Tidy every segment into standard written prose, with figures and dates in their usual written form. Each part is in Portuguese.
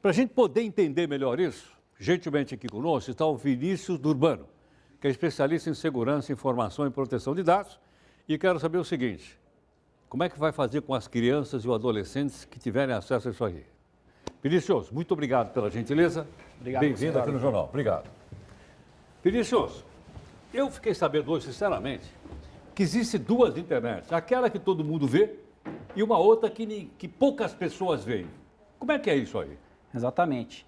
Para a gente poder entender melhor isso, gentilmente aqui conosco está o Vinícius Durbano, que é especialista em segurança, informação e proteção de dados. E quero saber o seguinte, como é que vai fazer com as crianças e os adolescentes que tiverem acesso a isso aí? Vinícius, muito obrigado pela gentileza. Bem-vindo aqui no Jornal. Obrigado. Vinícius, eu fiquei sabendo hoje, sinceramente, que existem duas internets. Aquela que todo mundo vê e uma outra que poucas pessoas veem. Como é que é isso aí? Exatamente.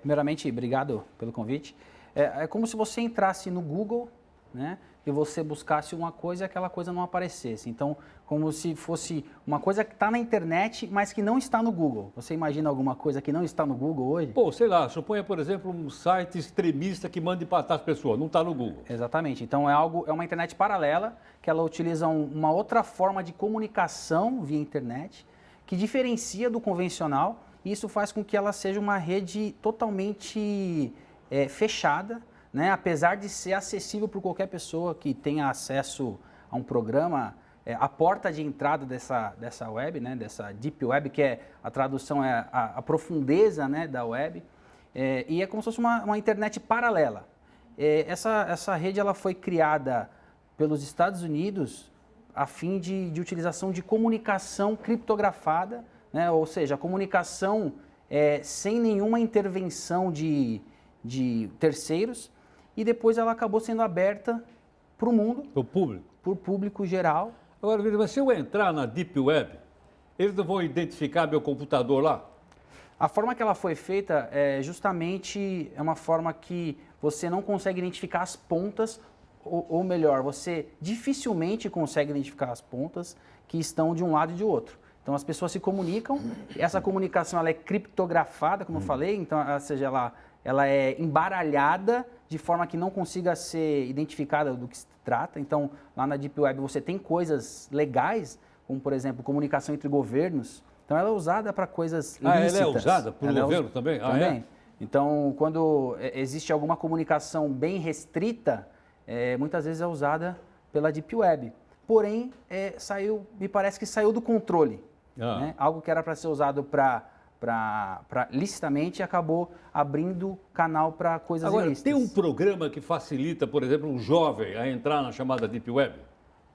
Primeiramente, obrigado pelo convite. É como se você entrasse no Google, né, e você buscasse uma coisa e aquela coisa não aparecesse. Então, como se fosse uma coisa que está na internet, mas que não está no Google. Você imagina alguma coisa que não está no Google hoje? Pô, sei lá, suponha, por exemplo, um site extremista que manda empatar as pessoas, não está no Google. Exatamente. Então, é uma internet paralela, que ela utiliza uma outra forma de comunicação via internet, que diferencia do convencional, e isso faz com que ela seja uma rede totalmente fechada, né? Apesar de ser acessível por qualquer pessoa que tenha acesso a um programa, a porta de entrada dessa web, né? Dessa Deep Web, que a tradução é a profundeza, né? Da web, e é como se fosse uma internet paralela. Essa rede ela foi criada pelos Estados Unidos a fim de utilização de comunicação criptografada, né? Ou seja, a comunicação sem nenhuma intervenção de terceiros, e depois ela acabou sendo aberta para o mundo. Para o público? Para o público geral. Agora, mas se eu entrar na Deep Web, eles não vão identificar meu computador lá? A forma que ela foi feita justamente é uma forma que você não consegue identificar as pontas, ou melhor, você dificilmente consegue identificar as pontas que estão de um lado e de outro. Então as pessoas se comunicam, essa comunicação ela é criptografada, como eu falei, então, ou seja, ela é embaralhada de forma que não consiga ser identificada do que se trata. Então, lá na Deep Web você tem coisas legais, como, por exemplo, comunicação entre governos. Então, ela é usada para coisas ilícitas. Ela é usada por governo também? Também. Então, quando existe alguma comunicação bem restrita, muitas vezes é usada pela Deep Web. Porém, me parece que saiu do controle. Né? Algo que era para ser usado licitamente, acabou abrindo canal para coisas ilícitas. Tem um programa que facilita, por exemplo, um jovem a entrar na chamada Deep Web?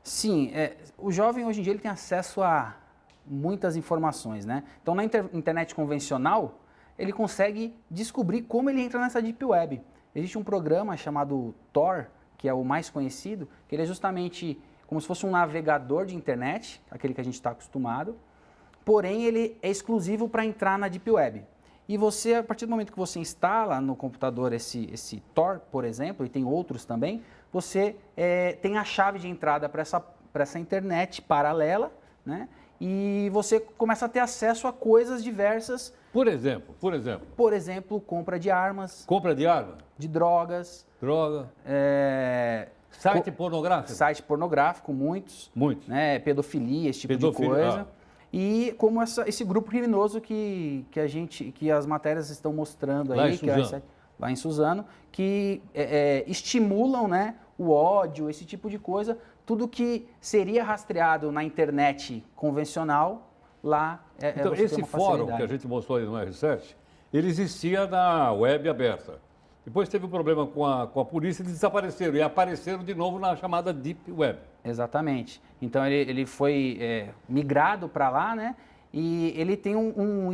Sim, o jovem hoje em dia ele tem acesso a muitas informações, né? Então, na internet convencional, ele consegue descobrir como ele entra nessa Deep Web. Existe um programa chamado Tor, que é o mais conhecido, que ele é justamente como se fosse um navegador de internet, aquele que a gente está acostumado, porém ele é exclusivo para entrar na Deep Web. E você, a partir do momento que você instala no computador esse Tor, por exemplo, e tem outros também, você tem a chave de entrada para essa internet paralela, né? E você começa a ter acesso a coisas diversas. Por exemplo? Por exemplo, compra de armas. Compra de arma? De drogas. Droga. Site pornográfico? Site pornográfico, muitos. Muitos. Né? Pedofilia, esse tipo de coisa. E como esse grupo criminoso que as matérias estão mostrando aí, lá em Suzano, que estimulam, né, o ódio, esse tipo de coisa, tudo que seria rastreado na internet convencional, lá então, esse fórum que a gente mostrou aí no R7, ele existia na web aberta. Depois teve um problema com a polícia e desapareceram. E apareceram de novo na chamada Deep Web. Exatamente. Então ele foi migrado para lá, né? E ele tem um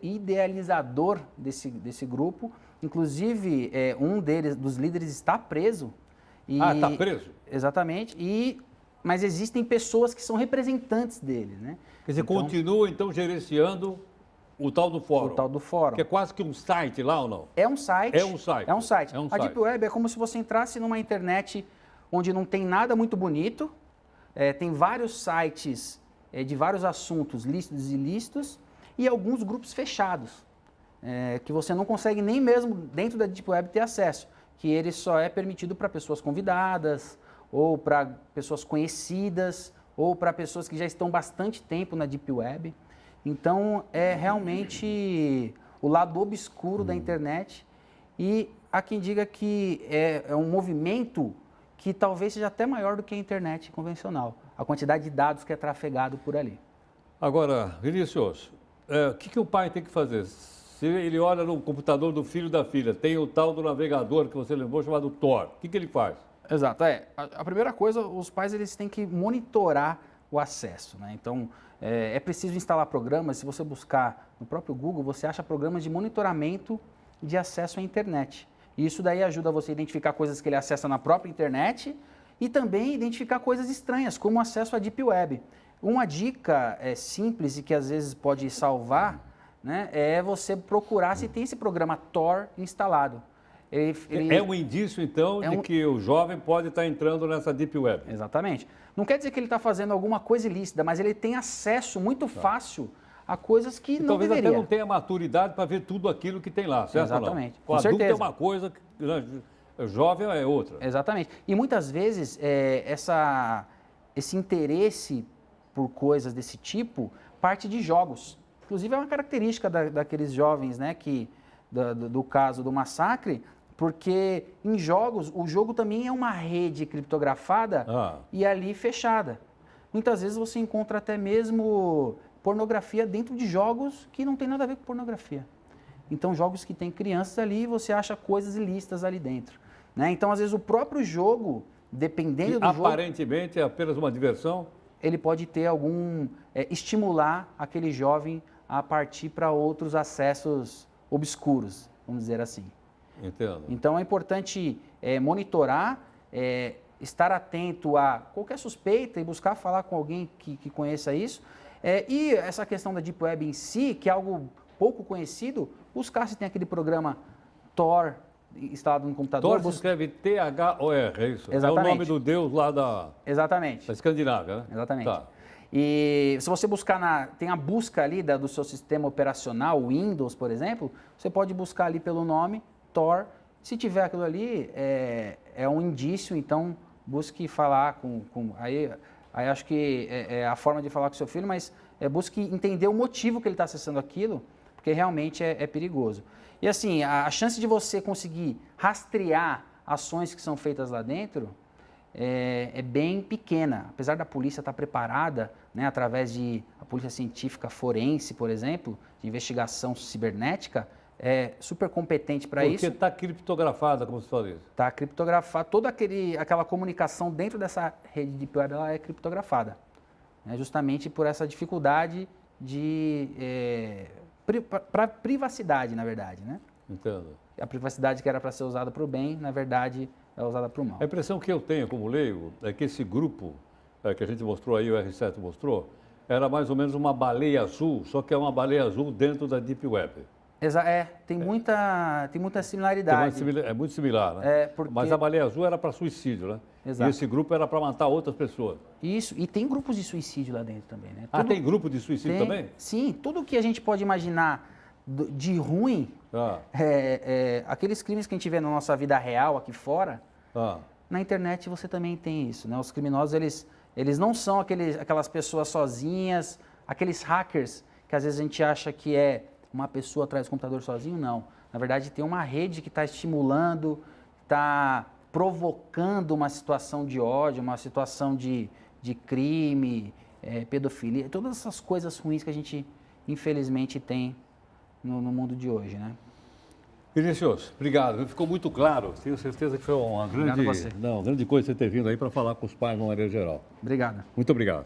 idealizador desse grupo. Inclusive, dos líderes está preso. Está preso? Exatamente. Mas existem pessoas que são representantes dele, né? Quer dizer, continua então gerenciando o tal do fórum. O tal do fórum. Que é quase que um site lá ou não? É um site. É um site. A Deep Web é como se você entrasse numa internet onde não tem nada muito bonito, tem vários sites de vários assuntos lícitos e ilícitos e alguns grupos fechados, que você não consegue nem mesmo dentro da Deep Web ter acesso, que ele só é permitido para pessoas convidadas, ou para pessoas conhecidas, ou para pessoas que já estão bastante tempo na Deep Web. Então, é realmente o lado obscuro da internet, e há quem diga que é um movimento que talvez seja até maior do que a internet convencional, a quantidade de dados que é trafegado por ali. Agora, Vinícius, o que o pai tem que fazer? Se ele olha no computador do filho da filha, tem o tal do navegador que você lembrou chamado Tor. O que ele faz? Exato. A primeira coisa, os pais eles têm que monitorar o acesso, né? Então, é preciso instalar programas. Se você buscar no próprio Google, você acha programas de monitoramento de acesso à internet. E isso daí ajuda você a identificar coisas que ele acessa na própria internet e também identificar coisas estranhas, como acesso à Deep Web. Uma dica simples e que às vezes pode salvar, né, é você procurar se tem esse programa Tor instalado. É um indício, então, de que o jovem pode estar entrando nessa Deep Web. Exatamente. Não quer dizer que ele está fazendo alguma coisa ilícita, mas ele tem acesso muito fácil a coisas que não talvez deveria. até não tenha maturidade para ver tudo aquilo que tem lá, certo? Exatamente. O adulto é uma coisa, o jovem é outra. Exatamente. E muitas vezes esse interesse por coisas desse tipo parte de jogos. Inclusive é uma característica daqueles jovens, né, do caso do massacre, porque em jogos, o jogo também é uma rede criptografada e ali fechada. Muitas vezes você encontra até mesmo pornografia dentro de jogos que não tem nada a ver com pornografia. Então, jogos que tem crianças ali, você acha coisas ilícitas ali dentro, né? Então, às vezes, o próprio jogo, dependendo do jogo... Aparentemente é apenas uma diversão? Ele pode ter estimular aquele jovem a partir para outros acessos obscuros, vamos dizer assim. Entendo. Então, é importante monitorar, estar atento a qualquer suspeita e buscar falar com alguém que conheça isso. E essa questão da Deep Web em si, que é algo pouco conhecido, buscar se tem aquele programa Tor instalado no computador. Tor se escreve T-H-O-R, é isso? Exatamente. É o nome do deus lá da Escandinávia, né? Exatamente. Tá. E se você buscar tem a busca ali do seu sistema operacional, Windows, por exemplo, você pode buscar ali pelo nome Tor. Se tiver aquilo ali, é um indício, então busque falar aí acho que é a forma de falar com seu filho, mas busque entender o motivo que ele está acessando aquilo, porque realmente é perigoso. E assim, a chance de você conseguir rastrear ações que são feitas lá dentro é bem pequena. Apesar da polícia estar preparada, né, através de a polícia científica forense, por exemplo, de investigação cibernética, é super competente para isso. Porque está criptografada, como você falou isso. Está criptografada, toda aquela comunicação dentro dessa rede de Deep Web ela é criptografada, né, justamente por essa dificuldade para privacidade, na verdade, né? Entendo. A privacidade que era para ser usada para o bem, na verdade, é usada para o mal. A impressão que eu tenho como leigo é que esse grupo que a gente mostrou aí, o R7 mostrou, era mais ou menos uma baleia azul, só que é uma baleia azul dentro da Deep Web. Tem muita similaridade. É muito similar, né? Mas a baleia azul era para suicídio, né? Exato. E esse grupo era para matar outras pessoas. Isso, e tem grupos de suicídio lá dentro também, né? Tem grupo de suicídio também? Sim, tudo que a gente pode imaginar de ruim, aqueles crimes que a gente vê na nossa vida real aqui fora, na internet você também tem isso, né? Os criminosos, eles não são aquelas pessoas sozinhas, aqueles hackers que às vezes a gente acha que é uma pessoa atrás do computador sozinho, não. Na verdade, tem uma rede que está estimulando, está provocando uma situação de ódio, uma situação de crime, pedofilia, todas essas coisas ruins que a gente, infelizmente, tem no mundo de hoje, né? Vinícius, obrigado. Ficou muito claro. Tenho certeza que foi uma grande coisa você ter vindo aí para falar com os pais de uma maneira geral. Obrigado. Muito obrigado.